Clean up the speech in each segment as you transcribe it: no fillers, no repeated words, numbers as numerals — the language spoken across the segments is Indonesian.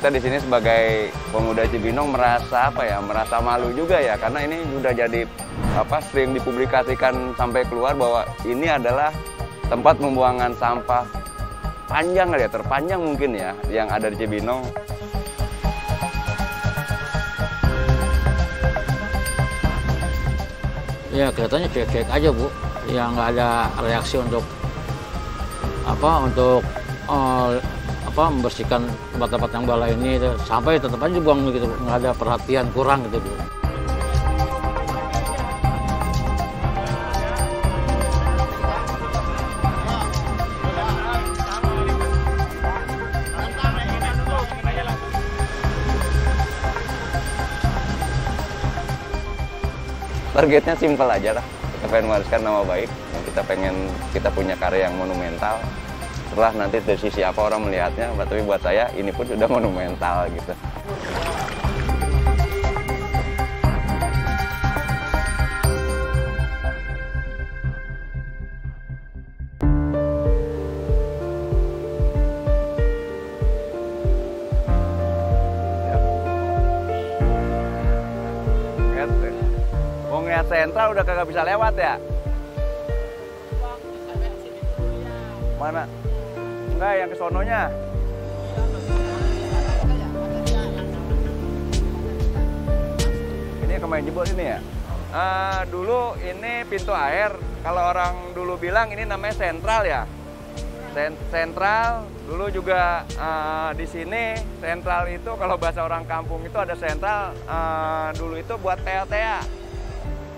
kita di sini sebagai pemuda Cibinong merasa apa ya, merasa malu juga ya, karena ini sudah jadi sering dipublikasikan sampai keluar bahwa ini adalah tempat pembuangan sampah panjang ya, terpanjang mungkin ya yang ada di Cibinong. Ya kelihatannya cuek-cuek aja Bu, ya nggak ada reaksi untuk membersihkan tempat-tempat yang bala ini, sampai tetap aja buang gitu, nggak ada perhatian kurang gitu Bu. Targetnya simpel aja lah, kita pengen mewariskan nama baik, kita pengen kita punya karya yang monumental. Setelah nanti dari sisi apa orang melihatnya, tapi buat saya ini pun sudah monumental gitu. Mau ngeliat sentral udah kagak bisa lewat ya? Mana? Enggak, yang ke sononya. Ini yang kemarin jebol ini ya? Dulu ini pintu air. Kalau orang dulu bilang ini namanya sentral ya. Sentral. Dulu juga di sini sentral itu kalau bahasa orang kampung itu ada sentral. Dulu itu buat PLTA.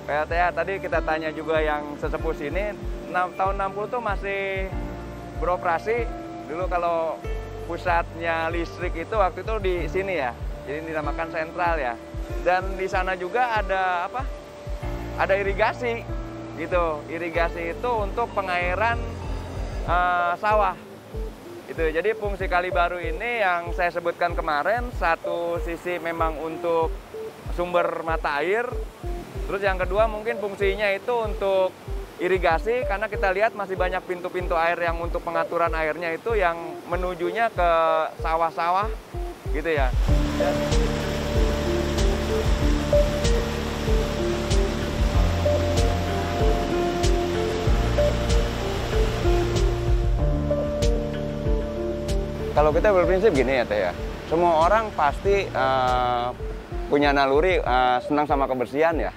PLTA tadi kita tanya juga yang sesepuh sini. Tahun 60 tuh masih beroperasi. Dulu kalau pusatnya listrik itu waktu itu di sini ya, jadi dinamakan sentral ya. Dan di sana juga ada apa? Ada irigasi, gitu. Irigasi itu untuk pengairan sawah. Itu. Jadi fungsi Kali Baru ini yang saya sebutkan kemarin, satu sisi memang untuk sumber mata air, terus yang kedua mungkin fungsinya itu untuk irigasi, karena kita lihat masih banyak pintu-pintu air yang untuk pengaturan airnya itu yang menujunya ke sawah-sawah gitu ya. Kalau kita berprinsip gini ya Teh ya, semua orang pasti punya naluri senang sama kebersihan ya.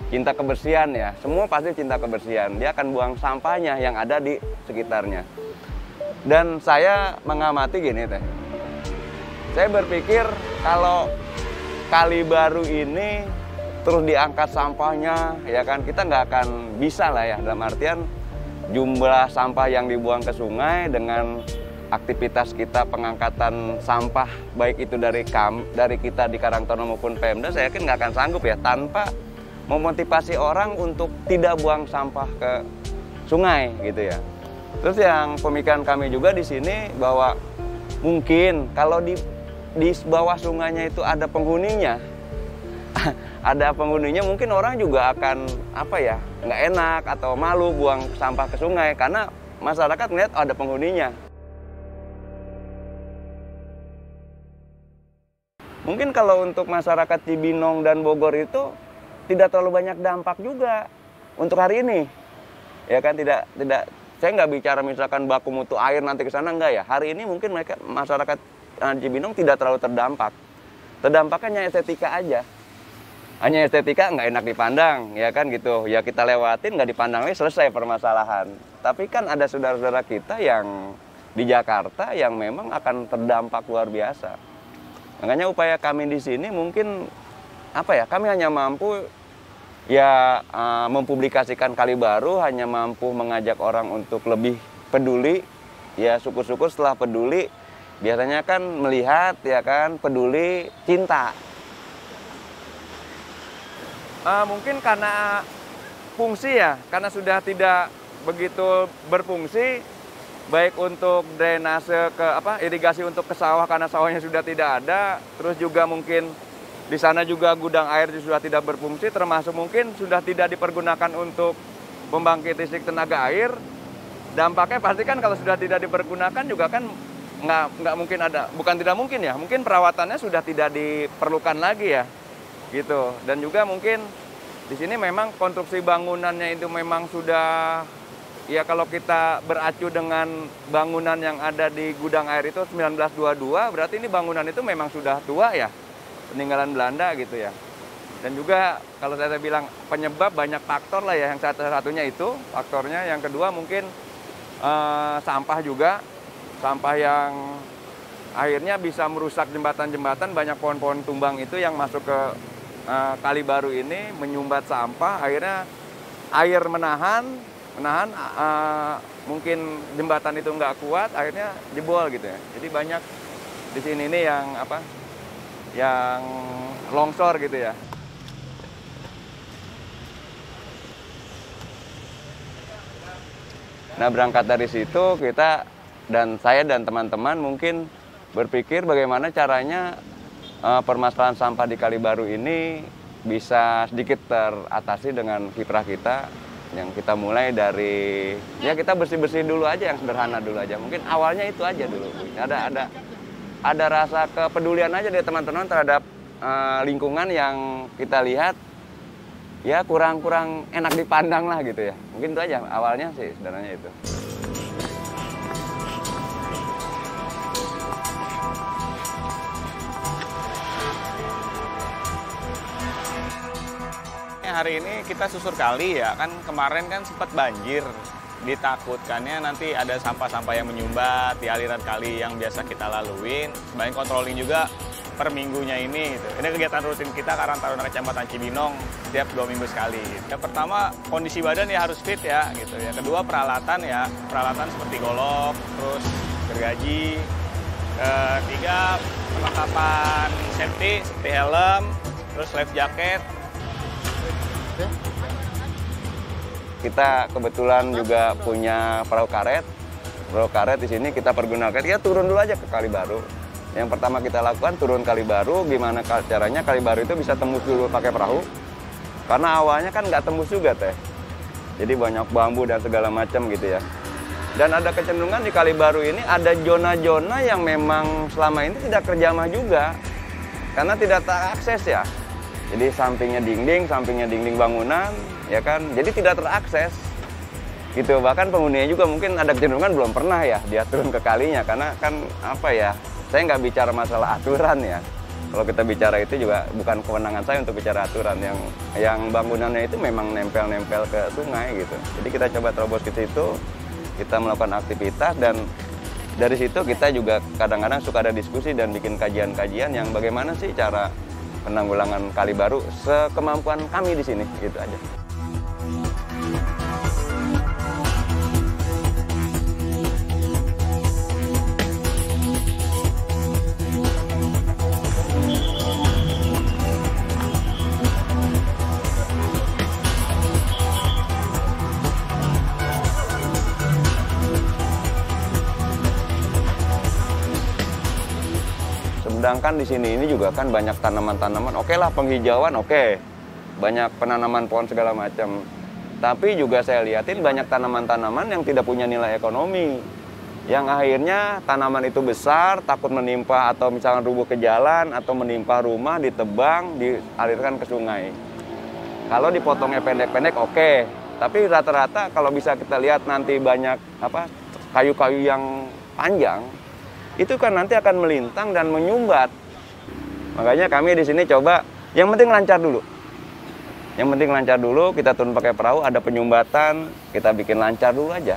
Cinta kebersihan ya, semua pasti cinta kebersihan. Dia akan buang sampahnya yang ada di sekitarnya. Dan saya mengamati gini Teh, saya berpikir kalau Kali Baru ini terus diangkat sampahnya, ya kan, kita nggak akan bisa lah ya, dalam artian jumlah sampah yang dibuang ke sungai dengan aktivitas kita pengangkatan sampah, baik itu dari kita di Karangtaruna maupun Pemda, saya yakin nggak akan sanggup ya, tanpa memotivasi orang untuk tidak buang sampah ke sungai gitu ya. Terus yang pemikiran kami juga di sini bahwa mungkin kalau di bawah sungainya itu ada penghuninya, mungkin orang juga akan nggak enak atau malu buang sampah ke sungai karena masyarakat melihat ada penghuninya. Mungkin kalau untuk masyarakat Cibinong dan Bogor itu tidak terlalu banyak dampak juga untuk hari ini, ya kan, tidak. Saya nggak bicara misalkan baku mutu air nanti ke sana, enggak ya. Hari ini mungkin masyarakat Cibinong tidak terlalu terdampak. Terdampaknya hanya estetika aja, hanya estetika nggak enak dipandang, ya kan gitu. Ya kita lewatin nggak dipandang lagi, selesai permasalahan. Tapi kan ada saudara-saudara kita yang di Jakarta yang memang akan terdampak luar biasa. Makanya upaya kami di sini mungkin kami hanya mampu mempublikasikan Kali Baru, hanya mampu mengajak orang untuk lebih peduli. Ya syukur-syukur setelah peduli, biasanya kan melihat, ya kan, peduli, cinta. Mungkin karena fungsi ya, karena sudah tidak begitu berfungsi, baik untuk drainase irigasi untuk ke sawah karena sawahnya sudah tidak ada, terus juga mungkin di sana juga gudang air sudah tidak berfungsi, termasuk mungkin sudah tidak dipergunakan untuk pembangkit listrik tenaga air. Dampaknya pasti kan kalau sudah tidak dipergunakan juga kan nggak mungkin ada, bukan tidak mungkin ya, mungkin perawatannya sudah tidak diperlukan lagi ya, gitu. Dan juga mungkin di sini memang konstruksi bangunannya itu memang sudah, ya kalau kita beracu dengan bangunan yang ada di gudang air itu 1922, berarti ini bangunan itu memang sudah tua ya, peninggalan Belanda gitu ya. Dan juga kalau saya bilang penyebab banyak faktor lah ya, yang satunya itu faktornya, yang kedua mungkin sampah juga, sampah yang akhirnya bisa merusak jembatan-jembatan, banyak pohon-pohon tumbang itu yang masuk ke Kali Baru ini menyumbat sampah, akhirnya air menahan mungkin jembatan itu nggak kuat, akhirnya jebol gitu ya. Jadi banyak di sini ini yang yang longsor gitu ya. Nah, berangkat dari situ kita dan saya dan teman-teman mungkin berpikir bagaimana caranya permasalahan sampah di Kali Baru ini bisa sedikit teratasi dengan kiprah kita, yang kita mulai dari ya kita bersih-bersih dulu aja, yang sederhana dulu aja. Mungkin awalnya itu aja dulu. Ada rasa kepedulian aja dari teman-teman terhadap lingkungan yang kita lihat ya kurang enak dipandang lah gitu ya. Mungkin itu aja awalnya sih sebenarnya itu. Hari ini kita susur kali ya, kan kemarin kan sempat banjir. Ditakutkannya nanti ada sampah-sampah yang menyumbat di aliran kali yang biasa kita laluin. Selain controlling juga per minggunya ini gitu. Ini kegiatan rutin kita Karang Taruna Kecamatan Cibinong setiap 2 minggu sekali. Yang pertama kondisi badan ya harus fit ya gitu ya. Kedua peralatan seperti golok, terus gergaji. Ketiga perlengkapan safety seperti helm, terus life jacket. Kita kebetulan juga punya perahu karet. Perahu karet di sini kita pergunakan. Kita turun dulu aja ke Kali Baru. Yang pertama kita lakukan turun Kali Baru, gimana caranya Kali Baru itu bisa tembus dulu pakai perahu. Karena awalnya kan nggak tembus juga teh. Jadi banyak bambu dan segala macam gitu ya. Dan ada kecenderungan di Kali Baru ini ada zona-zona yang memang selama ini tidak terjamah juga. Karena tidak terakses ya. Jadi sampingnya dinding bangunan, ya kan. Jadi tidak terakses. Gitu. Bahkan penghuninya juga mungkin ada kecenderungan belum pernah ya dia turun ke kalinya. Karena kan apa ya, saya nggak bicara masalah aturan ya. Kalau kita bicara itu juga bukan kewenangan saya untuk bicara aturan. Yang bangunannya itu memang nempel-nempel ke sungai gitu. Jadi kita coba terobos ke situ, kita melakukan aktivitas, dan dari situ kita juga kadang-kadang suka ada diskusi dan bikin kajian-kajian yang bagaimana sih cara penanggulangan Kali Baru sekemampuan kami di sini, gitu aja. Sedangkan di sini ini juga kan banyak tanaman-tanaman, oke lah penghijauan, oke. Banyak penanaman pohon segala macam. Tapi juga saya lihatin banyak tanaman-tanaman yang tidak punya nilai ekonomi. Yang akhirnya tanaman itu besar, takut menimpa atau misalnya rubuh ke jalan atau menimpa rumah, ditebang, dialirkan ke sungai. Kalau dipotongnya pendek-pendek oke. Tapi rata-rata kalau bisa kita lihat nanti banyak kayu-kayu yang panjang, itu kan nanti akan melintang dan menyumbat. Makanya kami di sini coba, yang penting lancar dulu. Yang penting lancar dulu, kita turun pakai perahu, ada penyumbatan, kita bikin lancar dulu aja.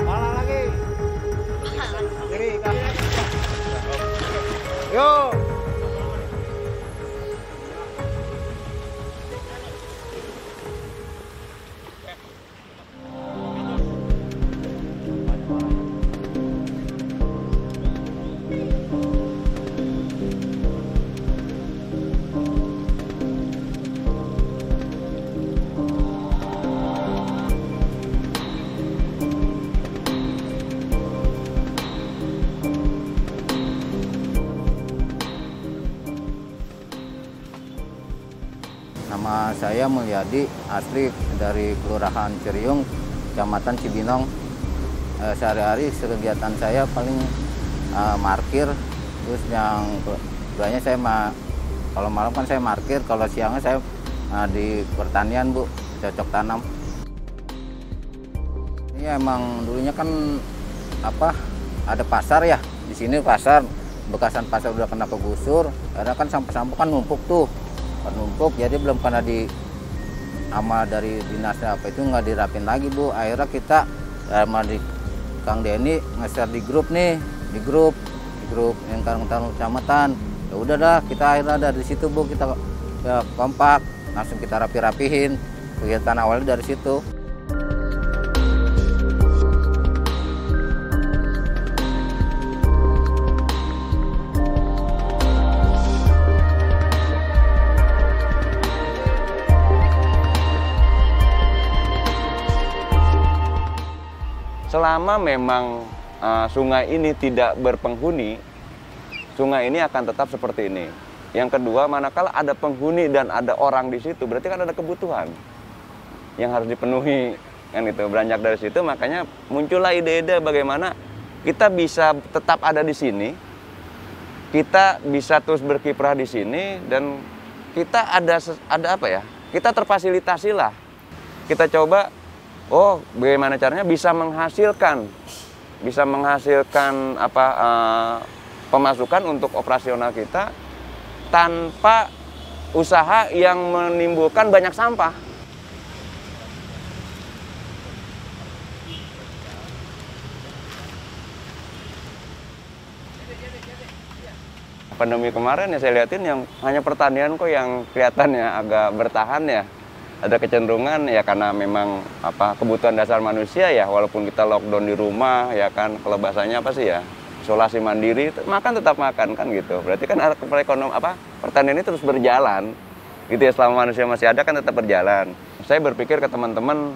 Malah lagi. Kiri, kanan. Yuk. saya Mulyadi, asli dari Kelurahan Ciriung, Kecamatan Cibinong. Sehari-hari kegiatan saya paling markir, terus yang keduanya saya kalau malam kan saya markir, kalau siangnya saya di pertanian Bu, cocok tanam. Ini emang dulunya kan ada pasar ya, di sini pasar, bekasan pasar udah kena kegusur, karena kan sampah-sampah kan numpuk tuh, jadi belum pernah sama dari dinasnya apa itu nggak dirapin lagi Bu. Akhirnya kita sama di Kang Denny nge-share di grup nih, di grup yang Karang-Tarung Kecamatan. Ya udah dah, kita akhirnya dari situ Bu, kita ya kompak, langsung kita rapi-rapihin. Kegiatan awalnya dari situ. Selama memang sungai ini tidak berpenghuni, sungai ini akan tetap seperti ini. Yang kedua, manakala ada penghuni dan ada orang di situ, berarti kan ada kebutuhan yang harus dipenuhi, kan itu. Beranjak dari situ, makanya muncullah ide-ide bagaimana kita bisa tetap ada di sini, kita bisa terus berkiprah di sini, dan kita ada apa ya? Kita terfasilitasi lah. Kita coba, oh bagaimana caranya bisa menghasilkan pemasukan untuk operasional kita tanpa usaha yang menimbulkan banyak sampah. Pandemi kemarin ya saya lihatin yang hanya pertanian kok yang kelihatannya agak bertahan ya. Ada kecenderungan ya karena memang kebutuhan dasar manusia ya, walaupun kita lockdown di rumah ya kan, kalau bahasanya apa sih ya, isolasi mandiri, makan tetap makan kan gitu. Berarti kan pertanian ini terus berjalan gitu ya, selama manusia masih ada kan tetap berjalan. Saya berpikir ke teman-teman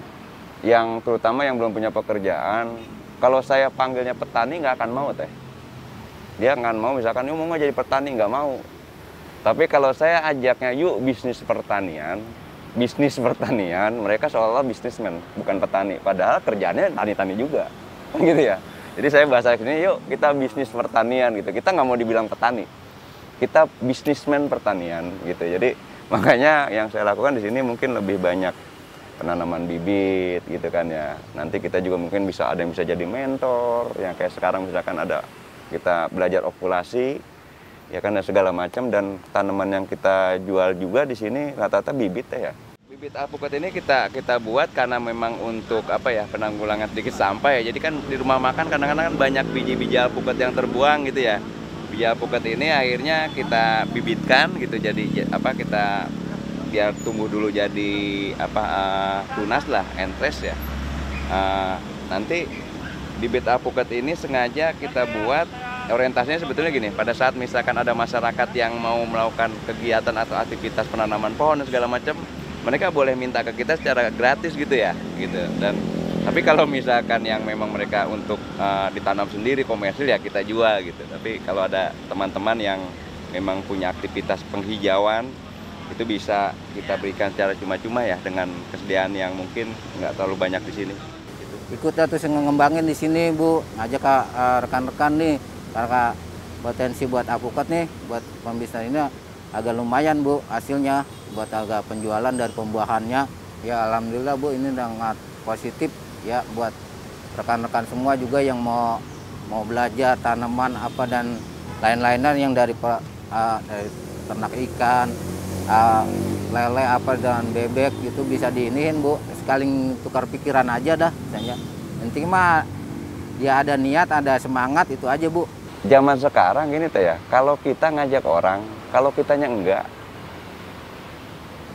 yang terutama yang belum punya pekerjaan, kalau saya panggilnya petani nggak akan mau teh. Dia nggak mau, misalkan yuk mau nggak jadi petani, nggak mau. Tapi kalau saya ajaknya yuk bisnis pertanian, mereka seolah-olah bisnismen, bukan petani. Padahal kerjaannya tani-tani juga, gitu ya. Jadi saya bahasa ini, yuk kita bisnis pertanian gitu. Kita nggak mau dibilang petani, kita bisnismen pertanian gitu. Jadi makanya yang saya lakukan di sini mungkin lebih banyak penanaman bibit gitu kan ya. Nanti kita juga mungkin ada yang bisa jadi mentor, yang kayak sekarang misalkan ada kita belajar ovulasi, ya kan, dan segala macam. Dan tanaman yang kita jual juga di sini rata-rata bibit ya. Bibit alpukat ini kita buat karena memang untuk penanggulangan sedikit sampah ya. Jadi kan di rumah makan kadang-kadang kan banyak biji-biji alpukat yang terbuang gitu ya. Biji alpukat ini akhirnya kita bibitkan gitu, jadi kita biar tumbuh dulu jadi tunas lah, entres ya. Nanti bibit alpukat ini sengaja kita buat orientasinya sebetulnya gini, pada saat misalkan ada masyarakat yang mau melakukan kegiatan atau aktivitas penanaman pohon dan segala macam, mereka boleh minta ke kita secara gratis gitu ya, gitu. Dan tapi kalau misalkan yang memang mereka untuk ditanam sendiri komersil ya kita jual gitu. Tapi kalau ada teman-teman yang memang punya aktivitas penghijauan, itu bisa kita berikan secara cuma-cuma ya, dengan kesediaan yang mungkin nggak terlalu banyak di sini. Ikut terus ngembangin di sini Bu, ngajak ke rekan-rekan nih, karena potensi buat alpukat nih, buat pembisnis ini agak lumayan Bu hasilnya, buat agak penjualan dari pembuahannya. Ya alhamdulillah Bu, ini sangat positif ya buat rekan-rekan semua juga yang mau belajar tanaman dan lain-lainnya yang dari ternak ikan, lele dan bebek itu bisa diinihin Bu, sekali tukar pikiran aja dah misalnya. Penting mah ya ada niat, ada semangat, itu aja Bu. Zaman sekarang gini teh ya, kalau kita ngajak orang, kalau kitanya enggak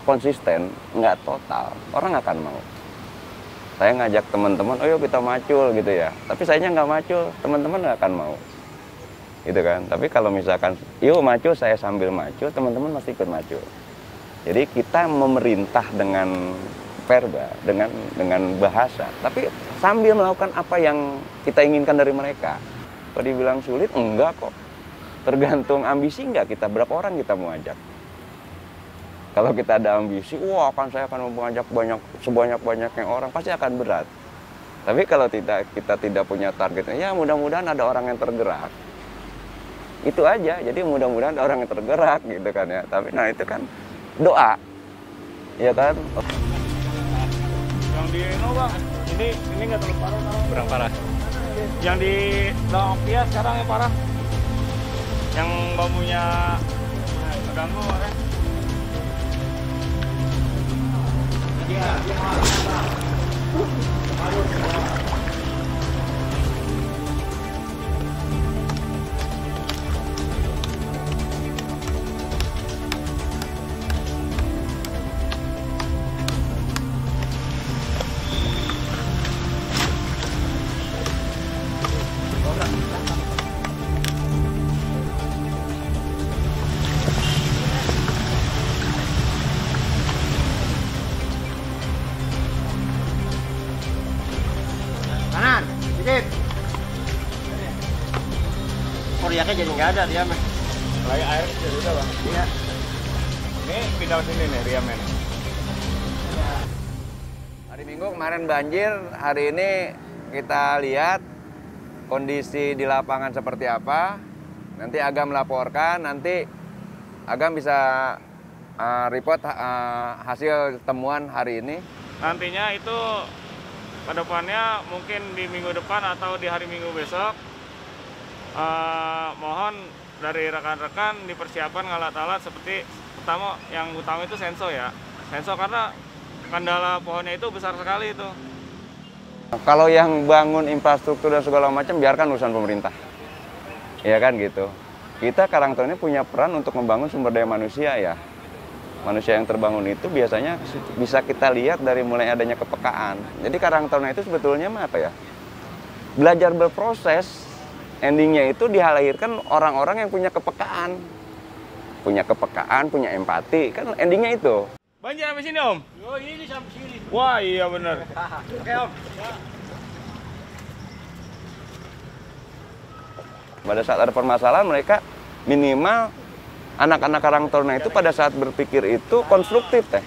konsisten, enggak total, orang akan mau. Saya ngajak teman-teman, oh yuk kita macul gitu ya, tapi sayanya nggak macul, teman-teman nggak akan mau, gitu kan. Tapi kalau misalkan, yuk macul, saya sambil macul, teman-teman pasti ikut macul. Jadi kita memerintah dengan verba, dengan bahasa, tapi sambil melakukan apa yang kita inginkan dari mereka. Kalau dibilang sulit, enggak kok. Tergantung ambisi enggak kita, berapa orang kita mau ajak. Kalau kita ada ambisi, wah saya akan mengajak sebanyak-banyaknya orang, pasti akan berat. Tapi kalau kita tidak punya targetnya, ya mudah-mudahan ada orang yang tergerak. Itu aja, jadi mudah-mudahan ada orang yang tergerak gitu kan ya. Tapi nah itu kan doa, ya kan. Yang di Bang, ini nggak terlalu parah sekarang. Kurang parah. Yang di Daokia sekarang yang parah. Yang bambunya terganggu ya. Kanan, dikit. Koriaknya jadi nggak ada dia mah. Lagi air jadi udah Bang. Iya. Ini pindah sini nih Riamnya nih. Hari Minggu kemarin banjir, hari ini kita lihat kondisi di lapangan seperti apa. Nanti Agam melaporkan, nanti Agam bisa report hasil temuan hari ini. Nantinya itu ke depannya mungkin di minggu depan atau di hari Minggu besok mohon dari rekan-rekan dipersiapkan alat-alat seperti yang utama itu senso ya. Senso karena kendala pohonnya itu besar sekali itu. Kalau yang bangun infrastruktur dan segala macam biarkan urusan pemerintah. Ya kan gitu. Kita Karangtaruna ini punya peran untuk membangun sumber daya manusia ya. Manusia yang terbangun itu biasanya bisa kita lihat dari mulai adanya kepekaan. Jadi Karangtaruna itu sebetulnya apa ya? Belajar berproses, endingnya itu dilahirkan orang-orang yang punya kepekaan. Punya kepekaan, punya empati, kan endingnya itu. Banjir sampai sini Om? Oh ini sampai sini. Wah iya bener. Oke Om. Pada saat ada permasalahan mereka minimal anak-anak Karangtaruna itu pada saat berpikir itu konstruktif teh.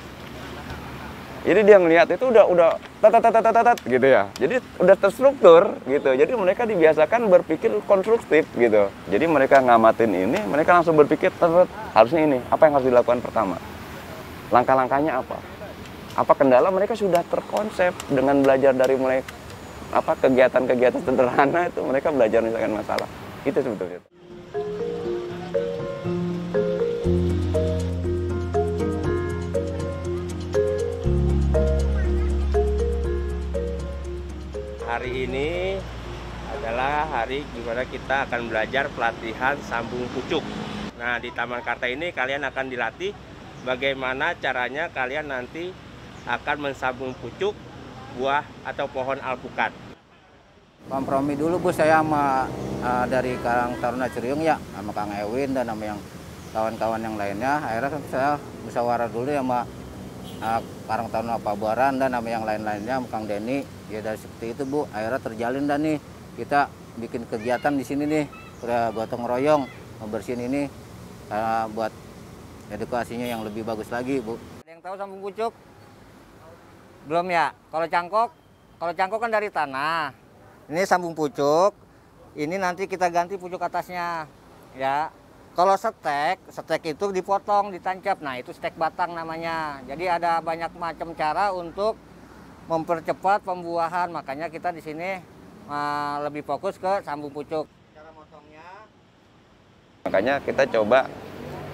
Jadi dia ngelihat itu udah tat gitu ya. Jadi udah terstruktur gitu. Jadi mereka dibiasakan berpikir konstruktif gitu. Jadi mereka ngamatin ini, mereka langsung berpikir harusnya ini, apa yang harus dilakukan pertama? Langkah-langkahnya apa? Apa kendala mereka sudah terkonsep dengan belajar dari mulai apa kegiatan-kegiatan sederhana itu mereka belajar menyelesaikan masalah. Itu sebetulnya. Hari ini adalah hari di mana kita akan belajar pelatihan sambung pucuk. Nah, di Taman Karta ini kalian akan dilatih bagaimana caranya kalian nanti akan mensambung pucuk buah atau pohon alpukat. Kompromi dulu Bu saya sama dari Karangtaruna Ciriung ya, sama Kang Ewin dan sama yang kawan-kawan yang lainnya. Akhirnya saya musyawarah dulu ya sama Karangtaruna Pabuaran dan sama yang lain-lainnya, sama Kang Denny. Ya dari seperti itu Bu, akhirnya terjalin dan nih kita bikin kegiatan di sini nih, udah gotong royong ngebersihin ini buat edukasinya yang lebih bagus lagi Bu. Ada yang tahu sambung pucuk? Belum ya? Kalau cangkok kan dari tanah. Ini sambung pucuk. Ini nanti kita ganti pucuk atasnya, ya. Kalau stek itu dipotong, ditancap. Nah itu stek batang namanya. Jadi ada banyak macam cara untuk mempercepat pembuahan. Makanya kita di sini lebih fokus ke sambung pucuk. Cara motongnya. Makanya kita coba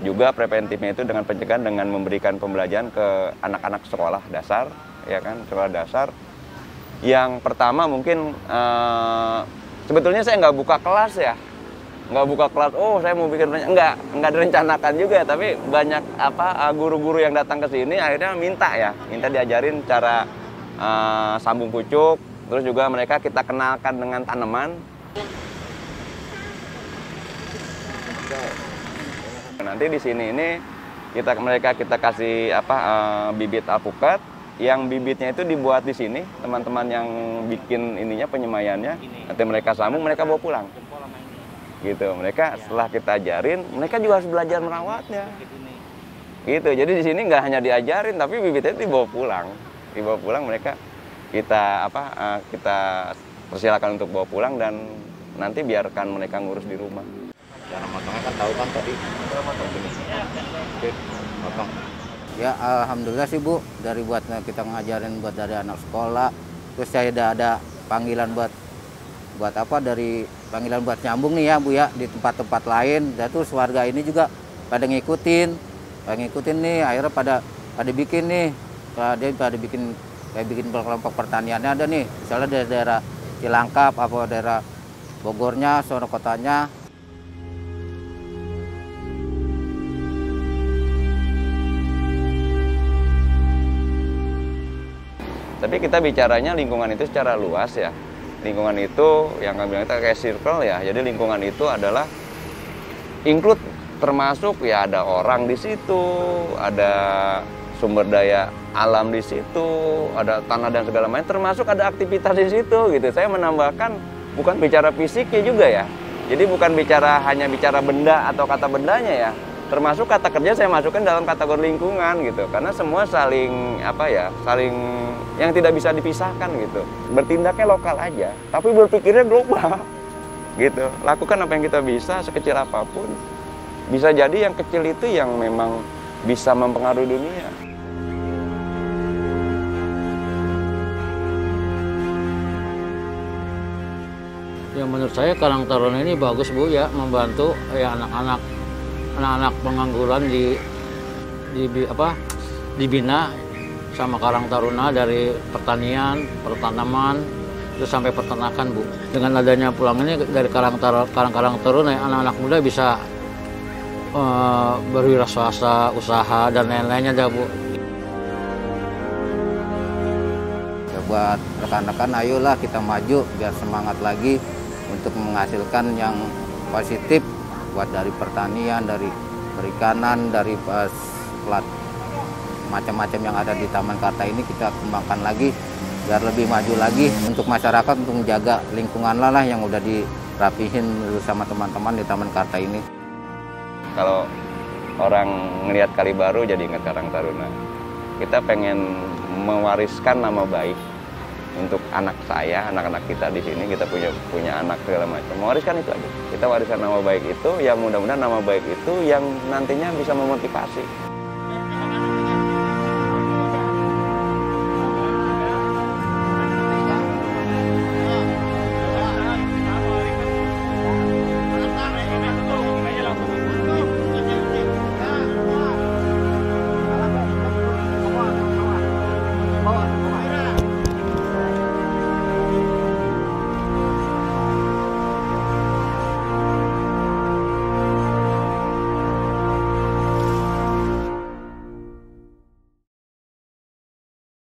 juga preventifnya itu dengan pencegahan dengan memberikan pembelajaran ke anak-anak sekolah dasar, ya kan, sekolah dasar. Yang pertama mungkin sebetulnya saya nggak buka kelas ya, nggak buka kelas. Oh saya mau bikin nggak direncanakan juga, tapi banyak guru-guru yang datang ke sini akhirnya minta diajarin cara sambung pucuk, terus juga mereka kita kenalkan dengan tanaman. Nanti di sini ini mereka kasih bibit alpukat, yang bibitnya itu dibuat di sini, teman-teman yang bikin ininya penyemayannya, nanti mereka sambung, mereka bawa pulang. Gitu, mereka setelah kita ajarin, mereka juga harus belajar merawatnya. Gitu. Jadi di sini nggak hanya diajarin, tapi bibitnya dibawa pulang. Dibawa pulang mereka kita persilakan untuk bawa pulang dan nanti biarkan mereka ngurus di rumah. Cara motongnya kan tahu kan tadi. Oke, potong. Ya alhamdulillah sih Bu, dari buat kita ngajarin buat dari anak sekolah, terus saya ada panggilan buat apa dari panggilan buat nyambung nih ya Bu ya di tempat-tempat lain. Dan terus warga ini juga pada ngikutin nih, akhirnya pada bikin nih, pada bikin kayak bikin kelompok pertaniannya ada nih, misalnya dari daerah Cilangkap apa daerah Bogornya, sono kotanya. Tapi kita bicaranya lingkungan itu secara luas ya. Lingkungan itu yang kami bilang kita kayak circle ya. Jadi lingkungan itu adalah include termasuk ya ada orang di situ, ada sumber daya alam di situ, ada tanah dan segala macam, termasuk ada aktivitas di situ gitu. Saya menambahkan bukan bicara fisiknya juga ya. Jadi bukan hanya bicara benda atau kata bendanya ya. Termasuk kata kerja saya masukkan dalam kategori lingkungan gitu. Karena semua saling yang tidak bisa dipisahkan gitu. Bertindaknya lokal aja, tapi berpikirnya global. Gitu. Lakukan apa yang kita bisa sekecil apapun. Bisa jadi yang kecil itu yang memang bisa mempengaruhi dunia. Ya menurut saya Karang Taruna ini bagus Bu ya, membantu ya anak-anak pengangguran dibina sama Karang Taruna dari pertanian, pertanaman, terus sampai peternakan Bu. Dengan adanya pulang ini dari Karang Taruna ya, anak-anak muda bisa berwirausaha, usaha dan lain-lainnya dah Bu. Ya, buat rekan-rekan ayolah kita maju biar semangat lagi untuk menghasilkan yang positif buat dari pertanian, dari perikanan, dari macam-macam yang ada di Taman Karta ini kita kembangkan lagi biar lebih maju lagi untuk masyarakat untuk menjaga lingkungan lah yang udah dirapihin bersama teman-teman di Taman Karta ini. Kalau orang ngelihat Kali Baru jadi ingat Karang Taruna. Kita pengen mewariskan nama baik untuk anak saya, anak-anak kita di sini. Kita punya anak segala macam. Mewariskan itu aja. Kita wariskan nama baik itu, yang mudah-mudahan nama baik itu yang nantinya bisa memotivasi.